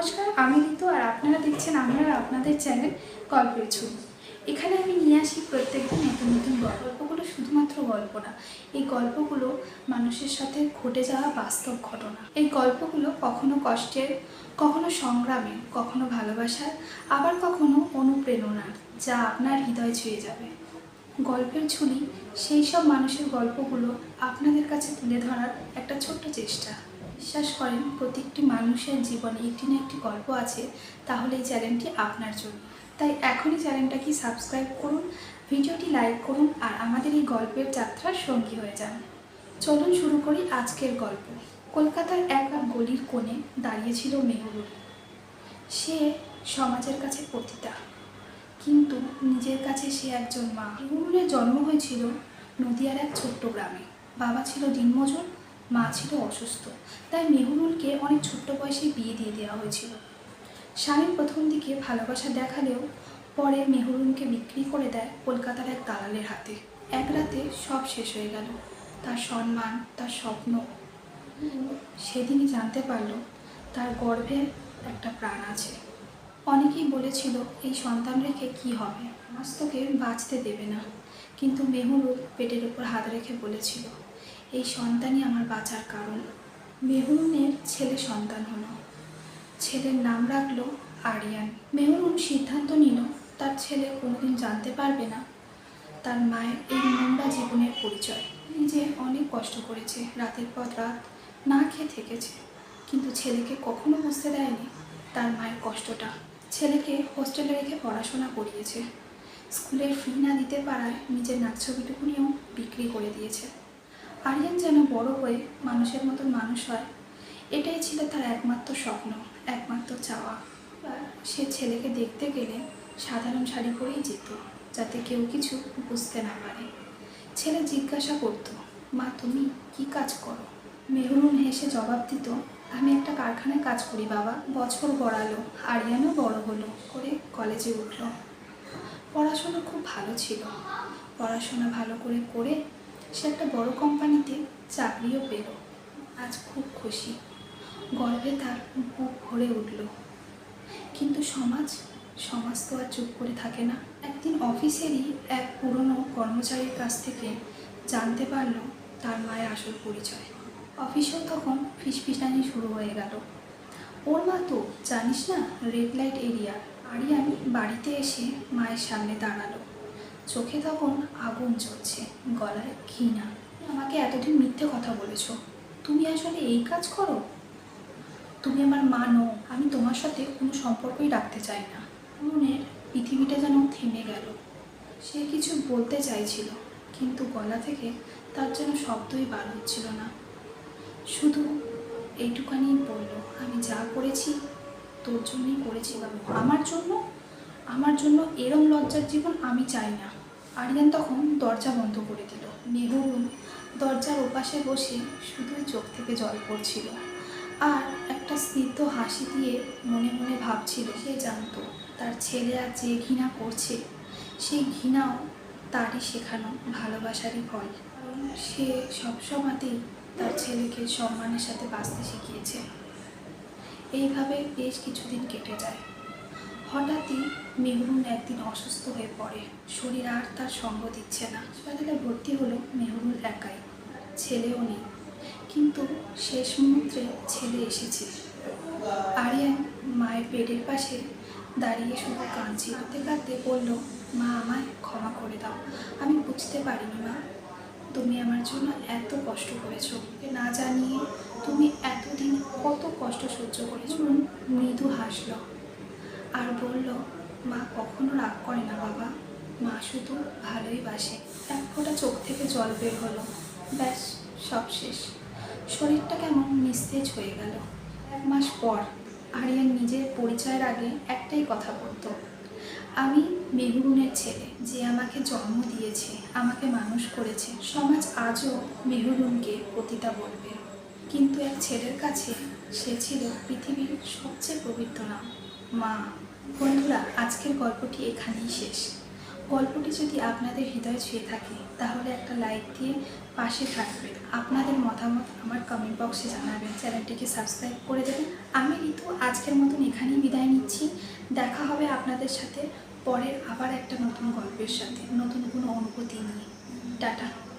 নমস্কার, আমি ঋতু আর আপনারা দেখছেন আপনাদের চ্যানেল গল্পের ছবি। এখানে আমি নিয়ে আসি প্রত্যেকদিন নতুন নতুন গল্পগুলো শুধুমাত্র গল্প না, এই গল্পগুলো মানুষের সাথে ঘটে যাওয়া বাস্তব ঘটনা। এই গল্পগুলো কখনো কষ্টের, কখনো সংগ্রামের, কখনো ভালোবাসার, আবার কখনো অনুপ্রেরণার, যা আপনার হৃদয় ছুঁয়ে যাবে। গল্পের ঝুলি সেই সব মানুষের গল্পগুলো আপনাদের কাছে তুলে ধরার একটা ছোট্ট চেষ্টা। বিশ্বাস করেন, প্রত্যেকটি মানুষের জীবনে একটি না একটি গল্প আছে, তাহলে এই চ্যানেলটি আপনার জন্য। তাই এখনই চ্যানেলটাকে সাবস্ক্রাইব করুন, ভিডিওটি লাইক করুন আর আমাদের এই গল্পের যাত্রার সঙ্গী হয়ে যান। চলুন শুরু করি আজকের গল্প। কলকাতার এক গলির কোণে দাঁড়িয়েছিল মেহরুল। সে সমাজের কাছে পতিতা, কিন্তু নিজের কাছে সে একজন মা। মেহরুলের জন্ম হয়েছিল নদিয়ার এক ছোট্ট গ্রামে। বাবা ছিল দিনমজুর, মা ছিল অসুস্থ, তাই মেহরুলকে অনেক ছোট্ট বয়সে বিয়ে দিয়ে দেওয়া হয়েছিল। স্বামী প্রথম দিকে ভালোবাসা দেখালেও পরে মেহরুলকে বিক্রি করে দেয় কলকাতার এক দালালের হাতে। এক রাতে সব শেষ হয়ে গেল, তার সম্মান, তার স্বপ্ন। সেদিনই জানতে পারল তার গর্ভে একটা প্রাণ আছে। অনেকেই বলেছিল এই সন্তান রেখে কি হবে, আজ তোকে বাঁচতে দেবে না, কিন্তু মেহরুল পেটের উপর হাত রেখে বলেছিল এই সন্তানই আমার বাঁচার কারণ। মেহরুলের ছেলে সন্তান হলো, ছেলের নাম রাখলো আরিয়ান। মেহরুল সিদ্ধান্ত নিল তার ছেলে কোনোদিন জানতে পারবে না তার মায়ের এই নোংরা জীবনের পরিচয়। নিজে অনেক কষ্ট করেছে, রাতের পর রাত না খেয়ে থেকেছে, কিন্তু ছেলেকে কখনো বুঝতে দেয়নি তার মায়ের কষ্টটা। ছেলেকে হোস্টেলে রেখে পড়াশোনা করিয়েছে, স্কুলের ফি না দিতে পারায় নিজের নাকছবিটুকুনিও বিক্রি করে দিয়েছে। আরিয়ান যেন বড় হয়ে মানুষের মতন মানুষ হয়, এটাই ছিল তার একমাত্র স্বপ্ন, একমাত্র চাওয়া। সে ছেলেকে দেখতে গেলে সাধারণ শাড়ি পরেই যেত, যাতে কেউ কিছু বুঝতে না পারে। ছেলে জিজ্ঞাসা করত, মা তুমি কি কাজ করো? মেহরুল হেসে জবাব দিত, আমি একটা কারখানায় কাজ করি বাবা। বছর গড়ালো, আরিয়ানও বড় হলো, করে কলেজে উঠল। পড়াশোনা খুব ভালো ছিল, পড়াশোনা ভালো করে সে একটা বড় কোম্পানিতে চাকরিও পেল। আজ খুব খুশি, গর্বে তার বুক ভরে উঠল। কিন্তু সমাজ তো আর চুপ করে থাকে না। একদিন অফিসেরই এক পুরনো কর্মচারীর কাছ থেকে জানতে পারল তার মায়ের আসল পরিচয়। অফিসেও তখন ফিসফিসানি শুরু হয়ে গেল, ওর মা তো জানিস না রেড লাইট এরিয়া। আরিয়ান বাড়িতে এসে মায়ের সামনে দাঁড়ালো, চোখে তখন আগুন জ্বলছে, গলায় ঘৃণা। আমাকে এতদিন মিথ্যে কথা বলেছ, তুমি আসলে এই কাজ করো? তুমি আমার মা নও, আমি তোমার সাথে কোনো সম্পর্কই রাখতে চাই না। মনের পৃথিবীটা যেন থেমে গেল। সে কিছু বলতে চাইছিল, কিন্তু গলা থেকে তার যেন শব্দই বার হচ্ছিল না। শুধু এইটুকানি বলল, আমি যা করেছি তোর জন্যই করেছি বাবু, আমার জন্য এরম লজ্জার জীবন আমি চাই না। আরিয়ান তখন দরজা বন্ধ করে দিল। মেহরুল দরজার ওপাশে বসে শুধুই চোখ থেকে জল পড়ছিল আর একটা স্নিগ্ধ হাসি দিয়ে মনে মনে ভাবছিল, সে জানতো তার ছেলে আর যে ঘৃণা করছে সেই ঘৃণাও তারই শেখানো ভালোবাসারই ফল। কারণ সে সবসময়তেই তার ছেলেকে সম্মানের সাথে বাঁচতে শিখিয়েছে। এইভাবে বেশ কিছুদিন কেটে যায়। হঠাৎই মেহরুল একদিন অসুস্থ হয়ে পড়ে, শরীর আর তার সঙ্গ দিচ্ছে না। হাসপাতালে ভর্তি হলো মেহরুল একাই, ছেলেও নেই। কিন্তু শেষ মুহূর্তে ছেলে এসেছে। আরিয়ান মায়ের বেডের পাশে দাঁড়িয়ে শুধু কাঁদছিল, কাঁদতে বলল, মা আমায় ক্ষমা করে দাও, আমি বুঝতে পারিনি মা, তুমি আমার জন্য এত কষ্ট করেছো, না জানিয়ে তুমি এতদিন কত কষ্ট সহ্য করেছো। মৃদু হাসল আর বলল, মা কখনো রাগ করে না বাবা, মা শুধু ভালোই বাসে। এক ফোঁটা চোখ থেকে জল বের হলো, ব্যাস সব শেষ। শরীরটা কেমন নিস্তেজ হয়ে গেল। 1 মাস পর আরিয়ান নিজের পরিচয়ের আগে একটাই কথা বলতো, আমি মেহরুলের ছেলে, যে আমাকে জন্ম দিয়েছে, আমাকে মানুষ করেছে। সমাজ আজও মেহরুলকে পতিতা বলবে, কিন্তু এক ছেলের কাছে সে ছিল পৃথিবীর সবচেয়ে পবিত্র নাম, মা। বন্ধুরা, আজকের গল্পটি এখানেই শেষ। গল্পটি যদি আপনাদের হৃদয় ছুঁয়ে থাকে তাহলে একটা লাইক দিয়ে পাশে থাকবেন। আপনাদের মতামত আমার কমেন্ট বক্সে জানাবেন, চ্যানেলটিকে সাবস্ক্রাইব করে দেবেন। আমি ঋতু আজকের মতন এখানেই বিদায় নিচ্ছি। দেখা হবে আপনাদের সাথে পরের আবার একটা নতুন গল্পের সাথে, নতুন কোনো অনুভূতি নিয়ে। টাটা।